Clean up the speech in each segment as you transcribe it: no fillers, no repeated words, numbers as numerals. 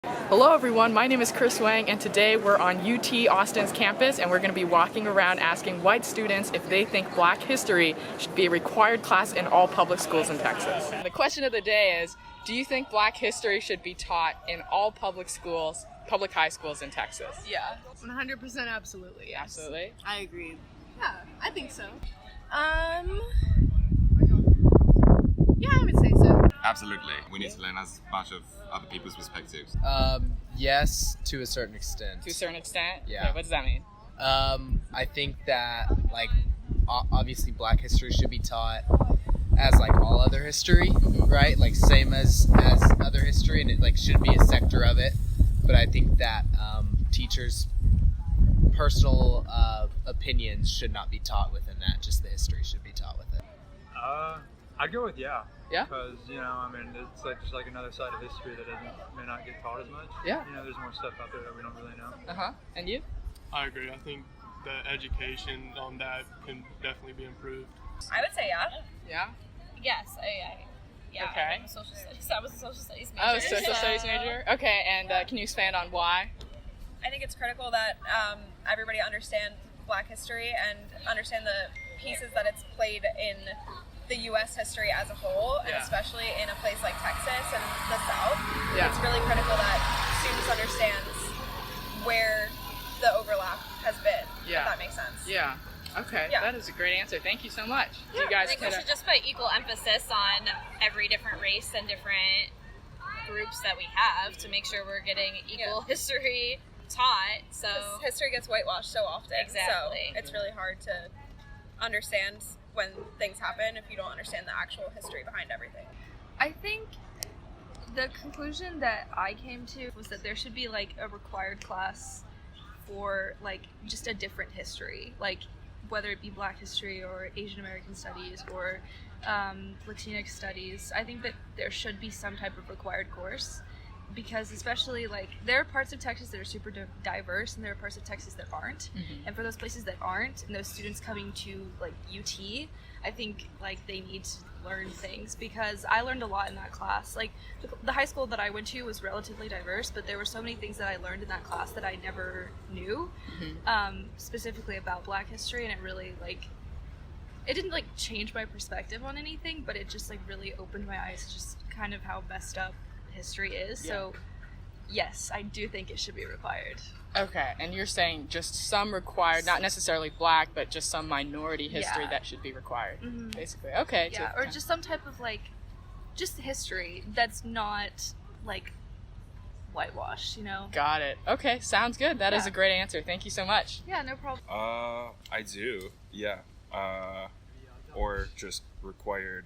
Hello everyone, my name is Chris Wang and today we're on UT Austin's campus and we're going to be walking around asking white students if they think Black history should be a required class in all public schools in Texas. The question of the day is, do you think Black history should be taught in all public schools, public high schools in Texas? Yeah, 100% absolutely, yes. Absolutely. I agree. Yeah, I think so. Yeah, I would say so. Absolutely. We need to learn as much of other people's perspectives. Yes, to a certain extent. To a certain extent? Yeah. Okay, what does that mean? I think that, obviously Black history should be taught as, all other history, right? Same as other history, and it, should be a sector of it. But I think that teachers' personal opinions should not be taught within that. Just the history should be taught with it. I'd go with yeah. Yeah? Because, it's just another side of history that may not get taught as much. Yeah. There's more stuff out there that we don't really know. Uh-huh. And you? I agree. I think the education on that can definitely be improved. I would say yeah. Yeah? Yes, yeah. Okay. I'm a social studies. I was a social studies major. Oh, social studies major? Okay, and can you expand on why? I think it's critical that everybody understand Black history and understand the pieces that it's played in the U.S. history as a whole, and especially in a place like Texas and the South. Yeah. It's really critical that students understand where the overlap has been, if that makes sense. Yeah. Okay, that is a great answer. Thank you so much. Do you guys I think we should just put equal emphasis on every different race and different groups that we have to make sure we're getting equal history taught. So history gets whitewashed so often. Exactly. So it's really hard to understand when things happen if you don't understand the actual history behind everything. I think the conclusion that I came to was that there should be a required class for just a different history, whether it be Black history or Asian American studies or Latinx studies. I think that there should be some type of required course, because especially there are parts of Texas that are super diverse and there are parts of Texas that aren't. Mm-hmm. And for those places that aren't, and those students coming to UT, I think they need to learn things, because I learned a lot in that class. The high school that I went to was relatively diverse, but there were so many things that I learned in that class that I never knew, specifically about Black history, and it really it didn't change my perspective on anything, but it just really opened my eyes to just kind of how messed up history is. So yes, I do think it should be required. Okay, and you're saying just some required, not necessarily Black, but just some minority history that should be required, basically. Okay. Yeah, or just some type of just history that's not whitewashed, Got it. Okay, sounds good. That is a great answer. Thank you so much. Yeah, no problem. I do, yeah. Or just required,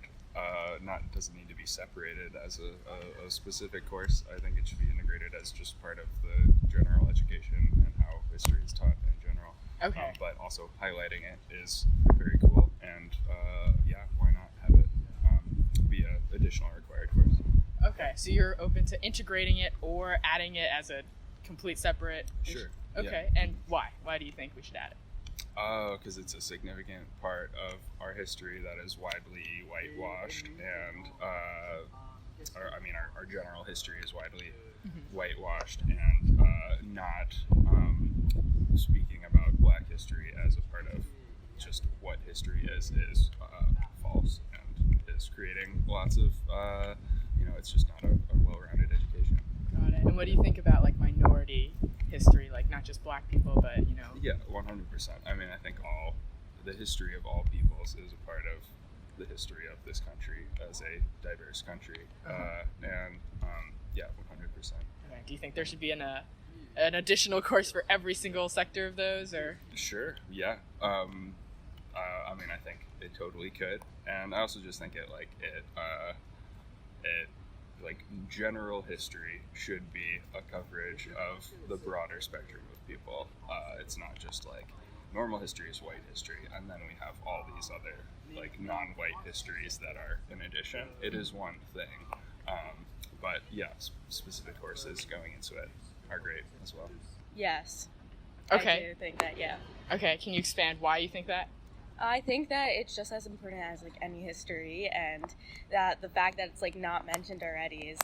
doesn't need to be separated as a specific course. I think it should be integrated as just part of the general education and how history is taught in general. Okay. But also highlighting it is very cool, and why not have it be an additional required course? Okay, so you're open to integrating it or adding it as a complete separate... Sure. Okay, and why? Why do you think we should add it? Because it's a significant part of our history that is widely whitewashed, and our general history is widely whitewashed, and not speaking about Black history as a part of just what history is false, and is creating lots of it's just not a well-rounded education. Got it. And what do you think about minority history, not just Black people, but Yeah, 100%. I think the history of all peoples is a part of the history of this country as a diverse country, 100%. Okay. Do you think there should be an additional course for every single sector of those, or? Sure. Yeah. I think it totally could, and I also just think general history should be a coverage of the broader spectrum of people. It's not just normal history is white history, and then we have all these other non-white histories that are in addition. It is one thing, but specific courses going into it are great as well. Yes. Okay. I do think that, yeah. Okay, can you expand why you think that? I think that it's just as important as any history, and that the fact that it's not mentioned already is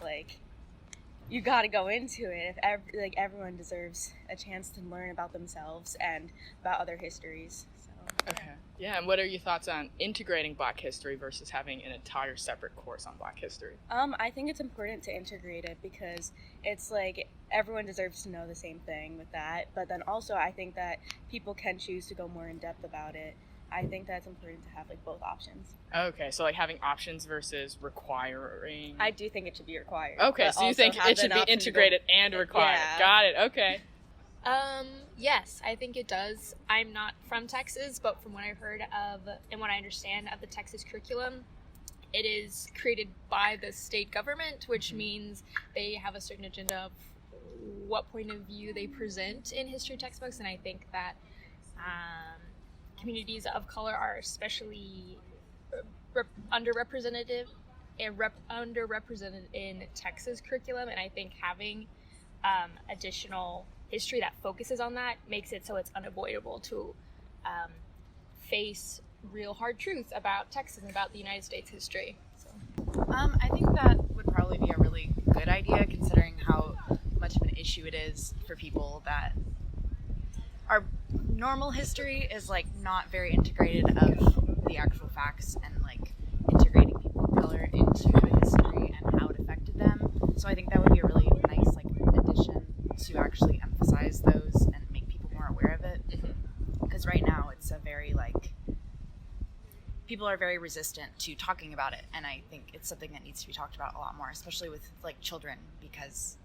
you got to go into it. If everyone deserves a chance to learn about themselves and about other histories. So. Okay. Yeah, and what are your thoughts on integrating Black history versus having an entire separate course on Black history? I think it's important to integrate it because it's like everyone deserves to know the same thing with that. But then also I think that people can choose to go more in depth about it. I think that's important to have like both options. Okay, so like having options versus requiring. I do think it should be required. Okay, but so you also think have it should an be option to integrated and required. Yeah. Got it. Okay. Yes, I think it does. I'm not from Texas, but from what I've heard of and what I understand of the Texas curriculum, it is created by the state government, which means they have a certain agenda of what point of view they present in history textbooks, and I think that communities of color are especially underrepresented in Texas curriculum, and I think having additional history that focuses on that makes it so it's unavoidable to face real hard truths about Texas and about the United States history. So. I think that would probably be a really good idea considering how much of an issue it is for people that our normal history is like not very integrated of the actual facts and like integrating people of color into the history and how it affected them. So I think that would be a really nice like addition to actually emphasize those and make people more aware of it. Because right now it's a very like people are very resistant to talking about it, and I think it's something that needs to be talked about a lot more, especially with like children, because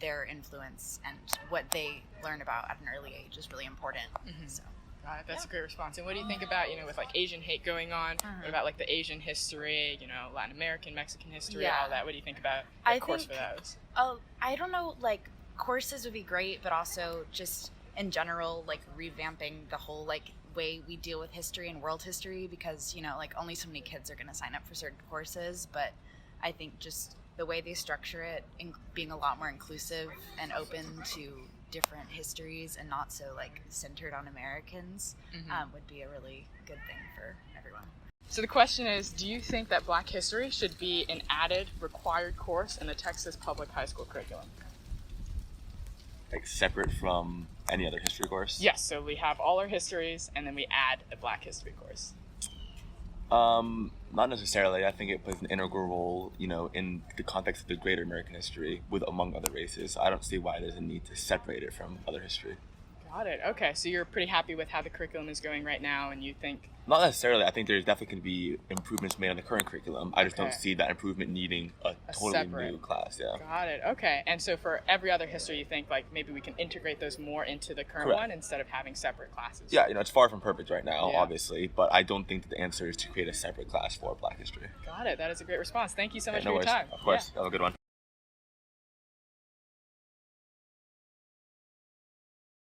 their influence and what they learn about at an early age is really important. So Got it. That's a great response. And what do you think about, with like Asian hate going on? What about like the Asian history, Latin American, Mexican history, all that? What do you think about a course for those? I don't know, like courses would be great, but also just in general, like revamping the whole like way we deal with history and world history, because like only so many kids are going to sign up for certain courses. But I think just the way they structure it, being a lot more inclusive and open to different histories and not so like centered on Americans, would be a really good thing for everyone. So the question is, do you think that Black history should be an added required course in the Texas public high school curriculum? Like separate from any other history course? Yes, so we have all our histories and then we add a Black history course. Not necessarily. I think it plays an integral role, in the context of the greater American history with among other races. I don't see why there's a need to separate it from other history. Got it. Okay, so you're pretty happy with how the curriculum is going right now, and you think... Not necessarily. I think there's definitely going to be improvements made on the current curriculum. I just don't see that improvement needing a totally separate new class. Yeah. Got it. Okay. And so for every other history, you think like maybe we can integrate those more into the current one instead of having separate classes? Yeah, it's far from perfect right now, obviously, but I don't think that the answer is to create a separate class for Black history. Got it. That is a great response. Thank you so much no for your worries. time. Of course. Have a good one.